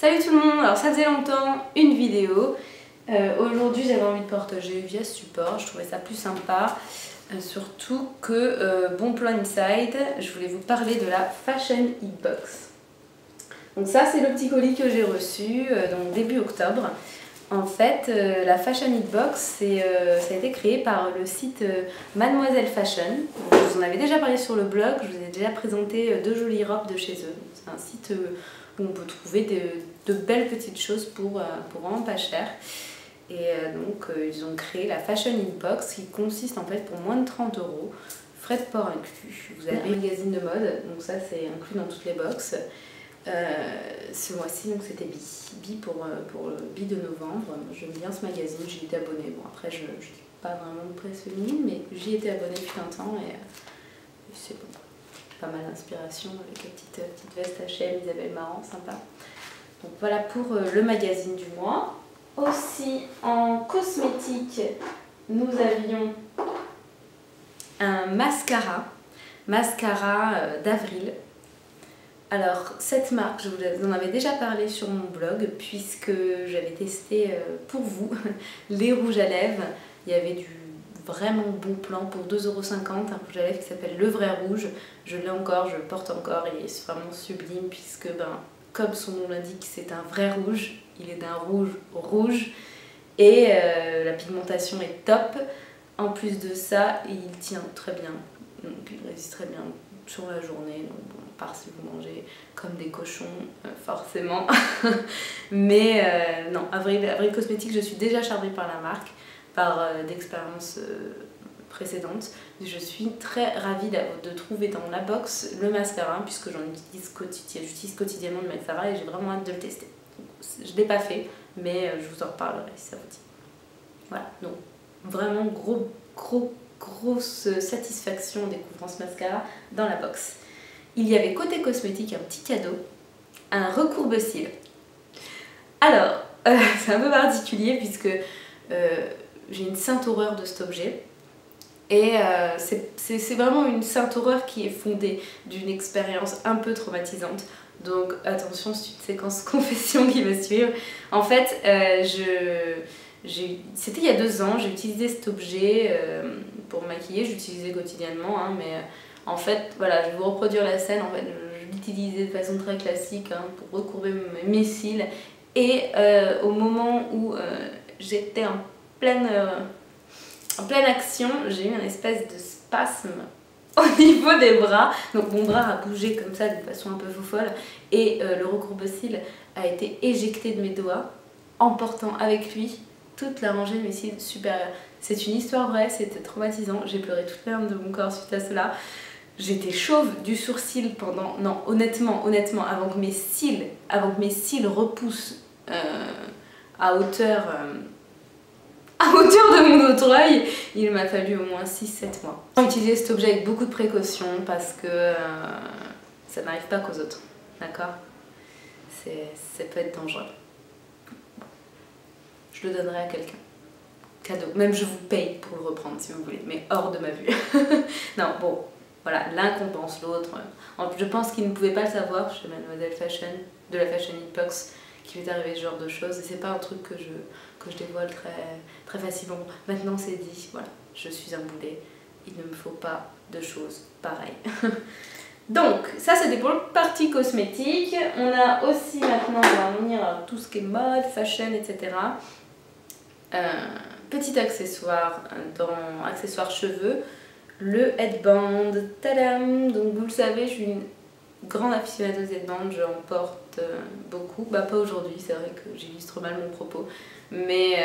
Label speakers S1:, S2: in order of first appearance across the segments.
S1: Salut tout le monde, alors ça faisait longtemps, une vidéo. Aujourd'hui j'avais envie de partager via ce support, je trouvais ça plus sympa. Surtout que bon plan inside, je voulais vous parler de la Fashion Hitbox. Donc ça c'est le petit colis que j'ai reçu donc début octobre. En fait, la Fashion Hitbox, ça a été créé par le site Mademoiselle Fashion. Je vous en avais déjà parlé sur le blog, je vous ai déjà présenté deux jolies robes de chez eux. C'est un site où on peut trouver de belles petites choses pour vraiment pas cher. Et donc ils ont créé la Fashion Hitbox qui consiste en fait pour moins de 30 €, frais de port inclus. Vous avez un magazine de mode, donc ça c'est inclus dans toutes les box. Ce mois-ci donc c'était Bi pour le Bi de novembre. J'aime bien ce magazine, j'y étais abonnée. Bon après je ne suis pas vraiment de presse féminine, mais j'y étais abonnée depuis un temps et c'est bon. Pas mal d'inspiration avec la petite veste H&M, Isabelle Marant, sympa. Donc voilà pour le magazine du mois. Aussi en cosmétique, nous avions un mascara d'avril. Alors cette marque, je vous en avais déjà parlé sur mon blog puisque j'avais testé pour vous les rouges à lèvres. Il y avait du vraiment bon plan pour 2,50 €, un rouge à lèvres qui s'appelle Le Vrai Rouge. Je l'ai encore, je le porte encore, il est vraiment sublime puisque comme son nom l'indique, c'est un vrai rouge. Il est d'un rouge et la pigmentation est top. En plus de ça, il tient très bien, donc il résiste très bien sur la journée. Donc bon, à part si vous mangez comme des cochons, forcément. Mais non, Avril Cosmétique, je suis déjà charmée par la marque, par d'expériences précédentes. Je suis très ravie de trouver dans la box le mascara puisque j'utilise quotidiennement le mascara et j'ai vraiment hâte de le tester. Je ne l'ai pas fait, mais je vous en reparlerai si ça vous dit. Voilà, donc vraiment grosse satisfaction en découvrant ce mascara dans la box. Il y avait côté cosmétique un petit cadeau, un recourbe-cils. Alors, c'est un peu particulier puisque j'ai une sainte horreur de cet objet. Et c'est vraiment une sainte horreur qui est fondée d'une expérience un peu traumatisante. Donc attention, c'est une séquence confession qui va suivre. En fait, c'était il y a 2 ans, j'ai utilisé cet objet pour me maquiller, j'utilisais quotidiennement, hein, mais en fait, voilà, je vais vous reproduire la scène. En fait, je l'utilisais de façon très classique pour recourber mes cils. Et au moment où j'étais en pleine action, j'ai eu une espèce de spasme au niveau des bras. Donc mon bras a bougé comme ça de façon un peu folle et le recourbe-cils a été éjecté de mes doigts, emportant avec lui toute la rangée de mes cils supérieurs. C'est une histoire vraie, c'était traumatisant, j'ai pleuré toutes les larmes de mon corps suite à cela. J'étais chauve du sourcil pendant... Non, honnêtement, avant que mes cils repoussent à hauteur de mon autre œil, il m'a fallu au moins 6-7 mois. J'ai utilisé cet objet avec beaucoup de précaution parce que ça n'arrive pas qu'aux autres, d'accord? Ça peut être dangereux. Je le donnerai à quelqu'un. Cadeau. Même je vous paye pour le reprendre si vous voulez, mais hors de ma vue. Non, bon, voilà, l'un compense l'autre. Je pense qu'ils ne pouvaient pas le savoir chez Mademoiselle Fashion, de la Fashion Hitbox, qu'il m'est arrivé ce genre de choses. Et c'est pas un truc que je dévoile très facilement. Maintenant c'est dit, voilà, je suis un boulet, il ne me faut pas de choses pareilles. Donc ça c'était pour le partie cosmétique. On a aussi maintenant, on va venir à tout ce qui est mode, fashion, etc. Petit accessoire dans accessoires cheveux, le headband, tadam. Donc vous le savez, je suis une grande aficionados headband, j'en porte beaucoup, pas aujourd'hui, c'est vrai que j'illustre mal mon propos, mais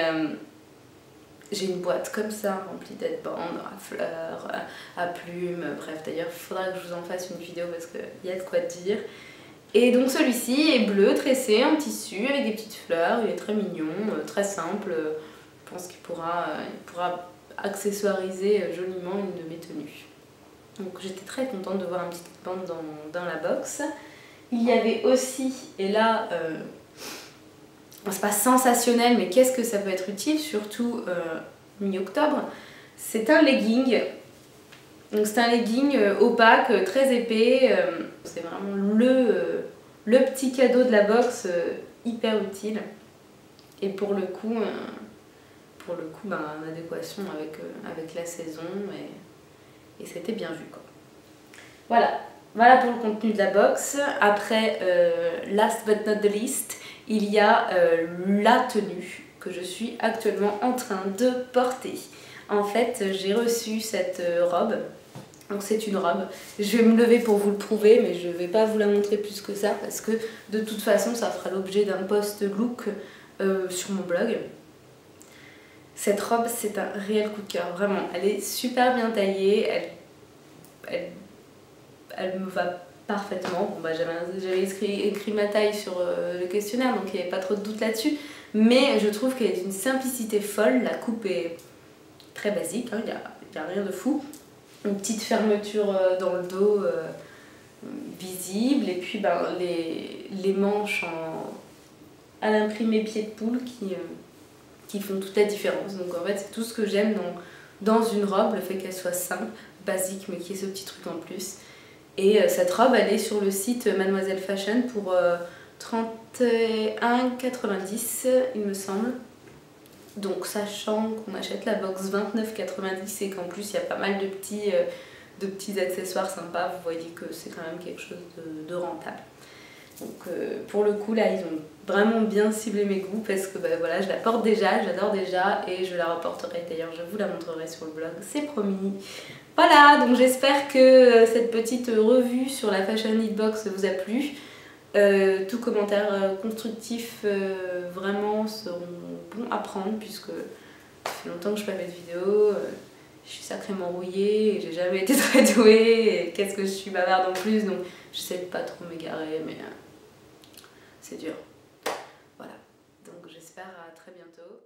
S1: j'ai une boîte comme ça remplie d'headbands à fleurs, à plumes, bref, d'ailleurs il faudra que je vous en fasse une vidéo parce qu'il y a de quoi dire. Et donc celui-ci est bleu, tressé, en tissu, avec des petites fleurs, il est très mignon, très simple, je pense qu'il pourra accessoiriser joliment une de mes tenues. Donc j'étais très contente de voir un petit headband dans la box. Il y avait aussi, et là, c'est pas sensationnel, mais qu'est-ce que ça peut être utile, surtout mi-octobre, c'est un legging. Donc c'est un legging opaque, très épais, c'est vraiment le petit cadeau de la box hyper utile. Et pour le coup, en adéquation avec la saison et c'était bien vu quoi. Voilà pour le contenu de la box. Après, last but not the least, il y a la tenue que je suis actuellement en train de porter. En fait, j'ai reçu cette robe. Donc c'est une robe. Je vais me lever pour vous le prouver, mais je ne vais pas vous la montrer plus que ça parce que de toute façon, ça fera l'objet d'un post look sur mon blog. Cette robe, c'est un réel coup de cœur, vraiment. Elle est super bien taillée, elle me va parfaitement. Bon, bah, j'avais écrit ma taille sur le questionnaire, donc il n'y avait pas trop de doute là-dessus. Mais je trouve qu'elle est d'une simplicité folle. La coupe est très basique, hein, il n'y a rien de fou. Une petite fermeture dans le dos visible, et puis ben, les manches à l'imprimé pied de poule qui font toute la différence. Donc en fait, c'est tout ce que j'aime dans une robe, le fait qu'elle soit simple, basique, mais qu'il y ait ce petit truc en plus. Et cette robe, elle est sur le site Mademoiselle Fashion pour 31,90 il me semble. Donc sachant qu'on achète la box 29,90 et qu'en plus il y a pas mal de petits accessoires sympas, vous voyez que c'est quand même quelque chose de rentable. Donc pour le coup là, ils ont vraiment bien ciblé mes goûts parce que bah, voilà, je la porte déjà, j'adore déjà et je la reporterai d'ailleurs, je vous la montrerai sur le blog, c'est promis. Voilà, donc j'espère que cette petite revue sur la Fashion Hitbox vous a plu. Tout commentaire constructif vraiment seront bons à prendre puisque ça fait longtemps que je fais pas fait de vidéo, je suis sacrément rouillée et j'ai jamais été très douée et qu'est-ce que je suis bavarde en plus, donc j'essaie de pas trop m'égarer mais c'est dur. Voilà, donc j'espère à très bientôt.